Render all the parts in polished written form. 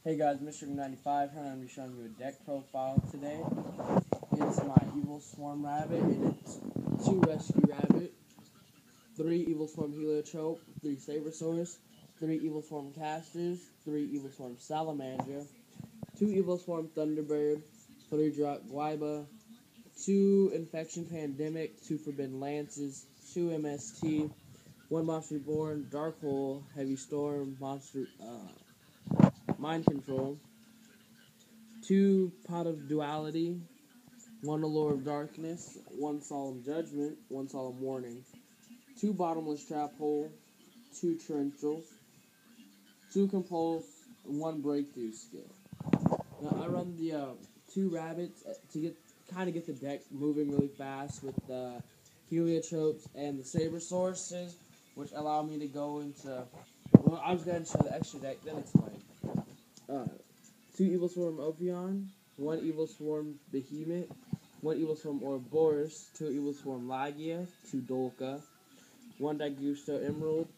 Hey guys, Mr. 95 here, and I'm going to be showing you a deck profile today. It's my Evil Swarm Rabbit, and it's 2 Rescue Rabbit, 3 Evil Swarm Heliotrope, 3 Sabersaurus, 3 Evil Swarm Casters, 3 Evil Swarm Salamander, 2 Evil Swarm Thunderbird, 3 Drop Guaiba, 2 Infection Pandemic, 2 Forbidden Lances, 2 MST, 1 Monster Reborn, Dark Hole, Heavy Storm, Mind Control, 2 Pot of Duality, 1 Allure of Darkness, 1 Solemn Judgment, 1 Solemn Warning, 2 Bottomless Trap Hole, 2 Torrentials, 2 Compulse, 1 Breakthrough Skill. Now I run the 2 rabbits to kind of get the deck moving really fast with the Heliotropes and the Sabersaurus, which allow me to go into. Well, I was going to show the extra deck, then explain. 2 Evil Swarm Ophion, 1 Evil Swarm Behemoth, 1 Evil Swarm Ouroboros, 2 Evil Swarm Lagia, 2 Dolka, 1 Daigusto Emerald,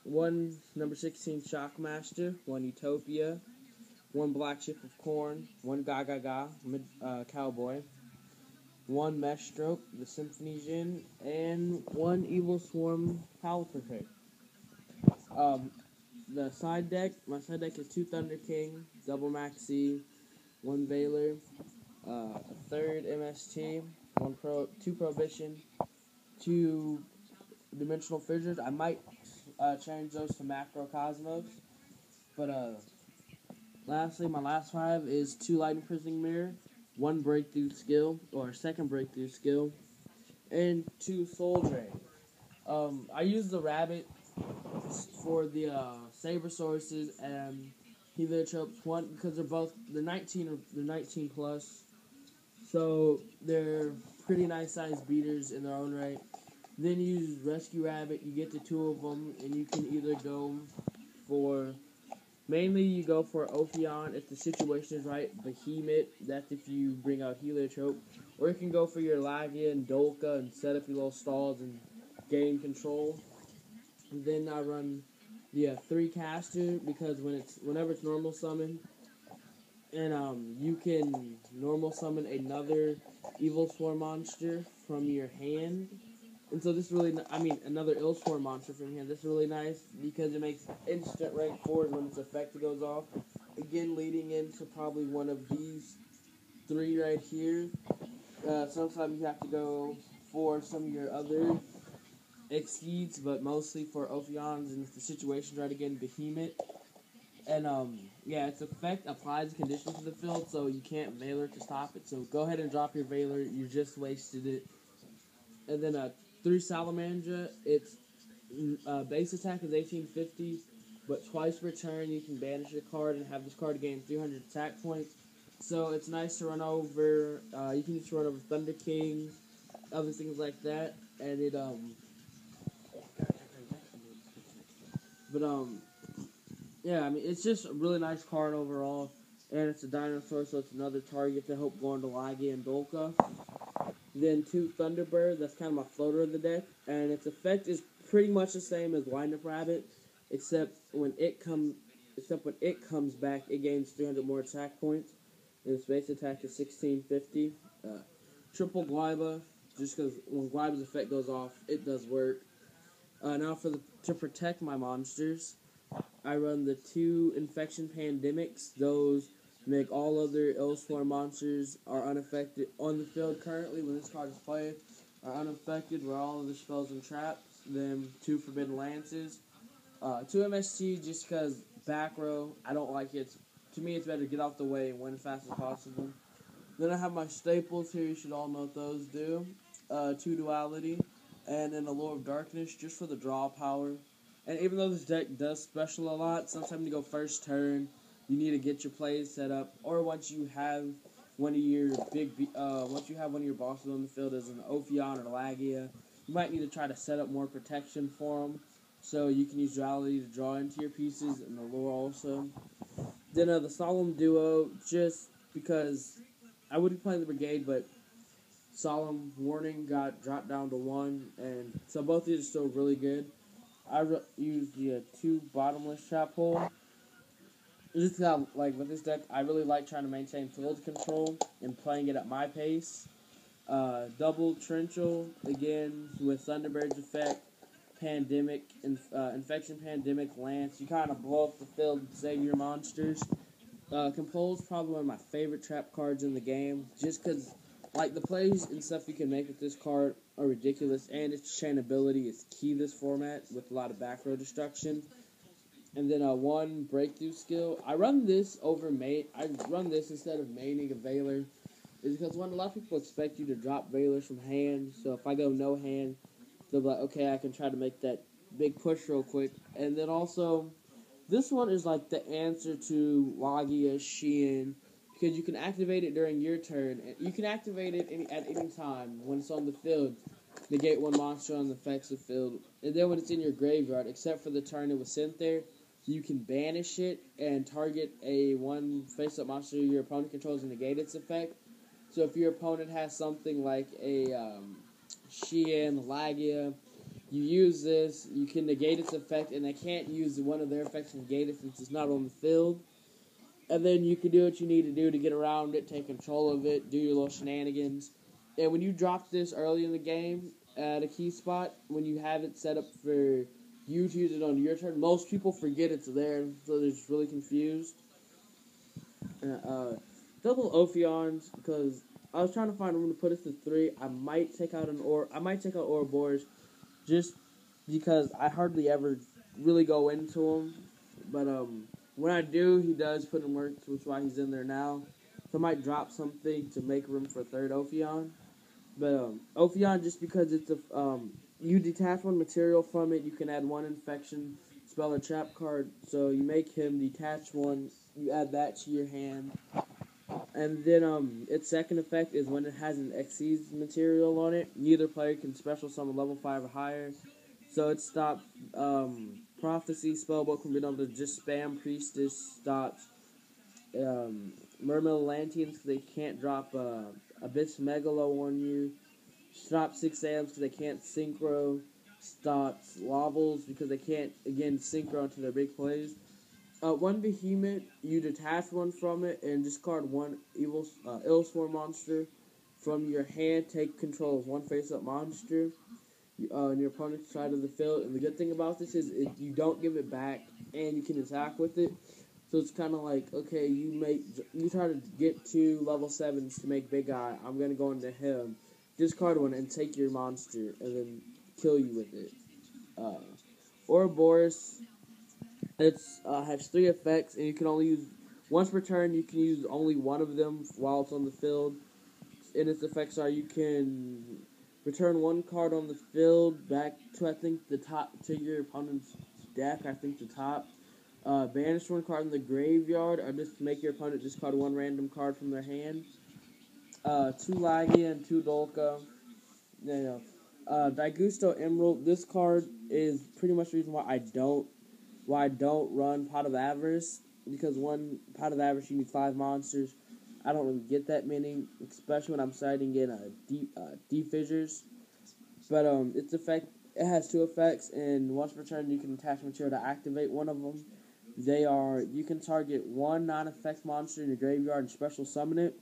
1 number 16 Shockmaster, 1 Utopia, 1 Black Chip of Corn, 1 Gaga Cowboy, 1 Mesh Stroke, the Symphony Djinn, and 1 Evil Swarm Palperfect. My side deck is 2 Thunder King, double Maxi, 1 Baylor, a 3rd MST, 2 Prohibition, 2 Dimensional Fissures. I might change those to Macrocosmos. But lastly, my last 5 is 2 Lightning Prism Mirror, 1 Breakthrough Skill, or 2nd Breakthrough Skill, and 2 Soul Drain. I use the Rabbit for the Sabersaurus and Heliotropes, one because they're 19 plus, so they're pretty nice sized beaters in their own right. Then you use Rescue Rabbit, you get the 2 of them, and you can either go for mainly Ophion if the situation is right, Behemoth, that's if you bring out Heliotrope, or you can go for your Lagia and Dolka and set up your little stalls and gain control. And then I run the 3 caster because whenever it's normal summon, and you can normal summon another Evil Swarm monster from your hand. And so this really, another Ill Swarm monster from your hand. This is really nice because it makes instant rank 4s when its effect goes off. Again, leading into probably one of these 3 right here. Sometimes you have to go for some of your other Exceeds, but mostly for Ophions, and if the situation's right, again, Behemoth. And, its effect applies conditions to the field, so you can't Veiler to stop it, so go ahead and drop your Veiler, you just wasted it. And then, 3 Salamandra, its base attack is 1850, but twice per turn you can banish a card and have this card gain 300 attack points, so it's nice to run over. You can just run over Thunder King, other things like that, and it, it's just a really nice card overall, and it's a dinosaur, so it's another target to help go into Lagia and Dolka. Then 2 Thunderbird, that's kind of my floater of the deck, and its effect is pretty much the same as Wind-Up Rabbit, except when it comes back, it gains 300 more attack points, and its base attack is 1650. Triple Guaiba, just because when Guaiba's effect goes off, it does work. Now to protect my monsters, I run the 2 Infection Pandemics. Those make all other Ill Swarm monsters are unaffected on the field currently when this card is played, are unaffected where all of the spells and traps. Then 2 Forbidden Lances. 2 MST just because back row, I don't like it. To me, it's better to get off the way and win as fast as possible. Then I have my staples here. You should all know what those do. 2 Duality. And an Allure of Darkness, just for the draw power. And even though this deck does special a lot, sometimes you go first turn, you need to get your plays set up. Or once you have one of your bosses on the field as an Ophion or Lagia, you might need to try to set up more protection for them. So you can use Duality to draw into your pieces, and Allure also. Then the Solemn Duo, just because I wouldn't play the Brigade, but Solemn Warning got dropped down to 1, and so both of these are still really good. I used the 2 Bottomless Trap Hole, Just like with this deck, I really like trying to maintain field control and playing it at my pace. Double Trenchel, again, with Thunderbird's effect, Pandemic, Infection Pandemic, Lance. You kind of blow up the field and save your monsters. Compul's probably one of my favorite trap cards in the game, just because, like, the plays and stuff you can make with this card are ridiculous, and its chainability is key this format with a lot of back row destruction. And then one breakthrough skill. I run this instead of maining a Veiler, is because a lot of people expect you to drop Veilers from hand. So if I go no hand, they'll be like, okay, I can try to make that big push real quick. And then also, this one is like the answer to Logia, Shein, because you can activate it during your turn. And you can activate it at any time when it's on the field. Negate one monster on the effects of field. And then when it's in your graveyard, except for the turn it was sent there, you can banish it and target a one face-up monster your opponent controls and negate its effect. So if your opponent has something like a Shein, Lagia, you use this, you can negate its effect, and they can't use one of their effects to negate it since it's not on the field. And then you can do what you need to do to get around it, take control of it, do your little shenanigans. And when you drop this early in the game at a key spot, when you have it set up for you to use it on your turn, most people forget it's there, so they're just really confused. Double Ophions, because I was trying to find a room to put it to 3. I might take out Ouroboros, just because I hardly ever really go into him. But when I do, he does put in work, which is why he's in there now. So I might drop something to make room for a third Ophion. But Ophion, just because it's you detach one material from it, you can add one infection, spell, or trap card. So you make him detach one, you add that to your hand. And then its second effect is when it has an Xyz material on it, neither player can special summon level 5 or higher. So it stops Prophecy Spellbook from being able to just spam Priestess, stops Mermaid Lanterns because they can't drop Abyss Megalo on you, stops 6 Amps because they can't synchro, stops Lavels because they can't, again, synchro into their big plays. One Behemoth, you detach one from it and discard one Illsworn monster from your hand. Take control of one face-up monster on your opponent's side of the field. And the good thing about this is you don't give it back and you can attack with it. So it's kind of like, okay, you try to get 2 level 7s to make Big Eye. I'm going to go into him. Discard one and take your monster and then kill you with it. Ouroboros. It has 3 effects, and you can only use once per turn. You can use only one of them while it's on the field. And its effects are: you can return 1 card on the field back to the top to your opponent's deck. The top. Banish 1 card in the graveyard, or just make your opponent discard 1 random card from their hand. 2 Lagia and 2 Dolka. Daigusto Emerald. This card is pretty much the reason why I don't run Pot of Avarice, because one Pot of Avarice you need 5 monsters. I don't really get that many, especially when I'm siding in deep fissures. But it has 2 effects, and once per turn you can attach material to activate one of them. They are: you can target 1 non-effect monster in your graveyard and special summon it,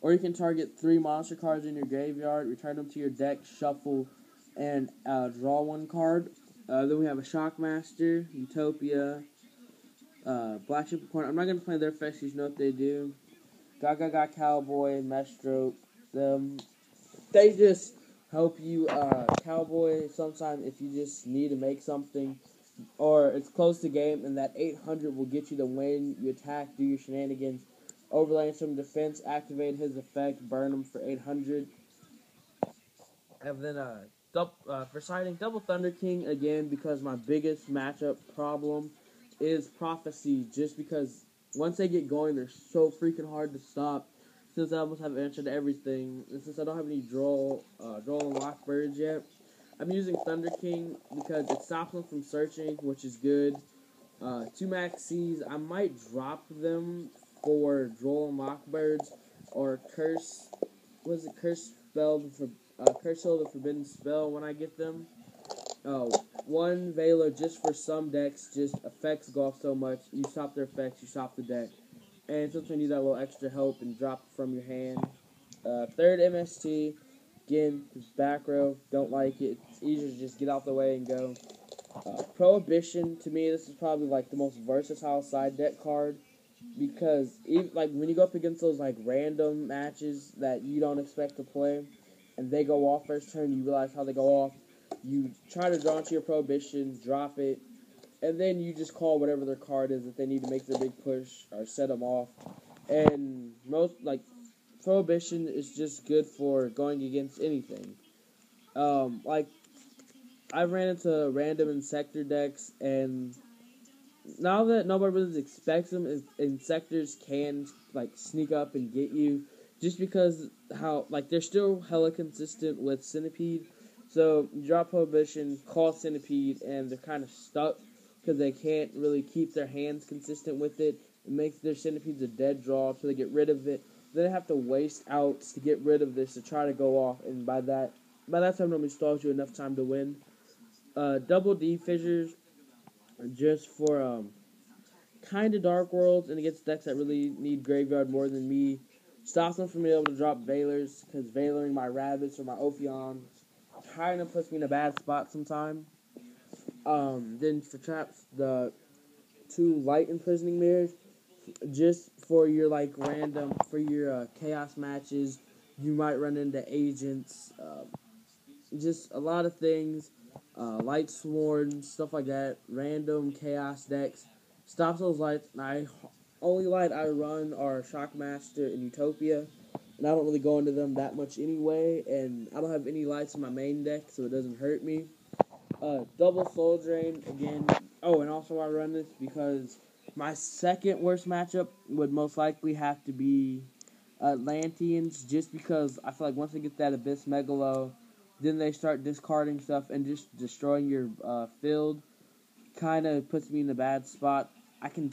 or you can target 3 monster cards in your graveyard, return them to your deck, shuffle, and draw 1 card. Then we have a Shockmaster, Utopia, Black Unicorn. I'm not going to play their effects, you know what they do. Gaga Cowboy, Mestrope. They just help you, Cowboy, sometimes if you just need to make something, or it's close to game, and that 800 will get you the win. You attack, do your shenanigans, overlay some defense, activate his effect, burn him for 800. And then, for siding, Double Thunder King, again, because my biggest matchup problem is Prophecy, just because once they get going, they're so freaking hard to stop, since I almost have an answer to everything, and since I don't have any draw and lock birds yet. I'm using Thunder King because it stops them from searching, which is good. 2 Maxis, I might drop them for Droll and Lockbirds, or Curse Spell, Curse Hill the Forbidden Spell when I get them. one Veiler just for some decks, just effects go off so much. You stop their effects, you stop the deck. And sometimes you need that little extra help and drop it from your hand. Third MST, again, back row, don't like it. It's easier to just get out the way and go. Prohibition, to me, this is probably like the most versatile side deck card. Because even, like when you go up against those like random matches that you don't expect to play, and they go off first turn, you realize how they go off. You try to draw into your Prohibition, drop it, and then you just call whatever their card is that they need to make their big push or set them off. And most like Prohibition is just good for going against anything. Like I ran into random Insector decks, and now that nobody really expects them, Insectors can like sneak up and get you, just because how like they're still hella consistent with Centipede. So you drop Prohibition, call Centipede, and they're kind of stuck because they can't really keep their hands consistent with it. It makes their Centipedes a dead draw, so they get rid of it. Then they have to waste outs to get rid of this to try to go off, and by that time, normally stalls you enough time to win. Double D Fissures are just for kind of Dark Worlds and against decks that really need Graveyard more than me. Stops them from being able to drop Veilers, because Veiling my Rabbits or my Ophions kind of puts me in a bad spot sometime. Then for traps, the 2 Light Imprisoning Mirrors, just for your like random, for your chaos matches, you might run into agents, just a lot of things, Light Sworn, stuff like that, random chaos decks. Stops those lights, and only light I run are Shockmaster and Utopia, and I don't really go into them that much anyway, and I don't have any lights in my main deck, so it doesn't hurt me. Double Soul Drain, again. Oh, and also I run this because my second worst matchup would most likely have to be Atlanteans, just because I feel like once they get that Abyss Megalo, then they start discarding stuff and just destroying your field. Kind of puts me in a bad spot.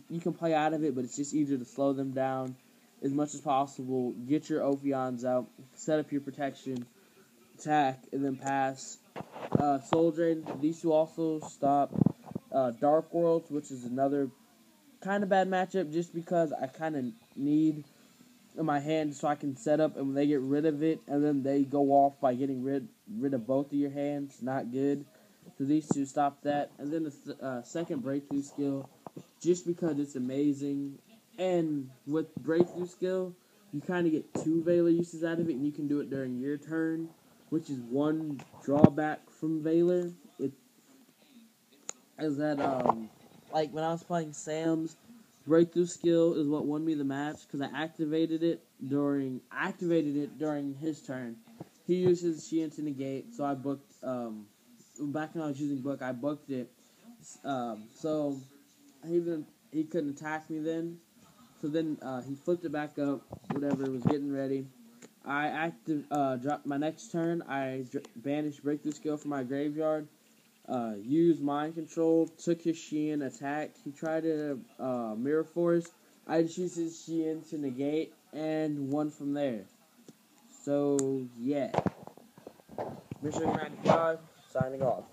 You can play out of it, but it's just easier to slow them down as much as possible. Get your Ophions out, set up your protection, attack, and then pass. Soul Drain, these two also stop Dark Worlds, which is another kind of bad matchup, just because I kind of need in my hand so I can set up, and when they get rid of it, and then they go off by getting rid of both of your hands, not good. So these two stop that. And then the second Breakthrough Skill, just because it's amazing. And with Breakthrough Skill, you kind of get 2 Veiler uses out of it, and you can do it during your turn, which is one drawback from Veiler. It is that, like when I was playing Sam's, Breakthrough Skill is what won me the match, because I activated it during his turn. He uses Sheehan to negate, so I booked, back when I was using Book, I booked it. So he couldn't attack me then. So then he flipped it back up, whatever, was getting ready. I dropped my next turn. I banished Breakthrough Skill from my graveyard. Used Mind Control, took his Sheehan, attacked. He tried to Mirror Force. I just used his Sheehan to negate and won from there. So, yeah. Mission 95, signing off.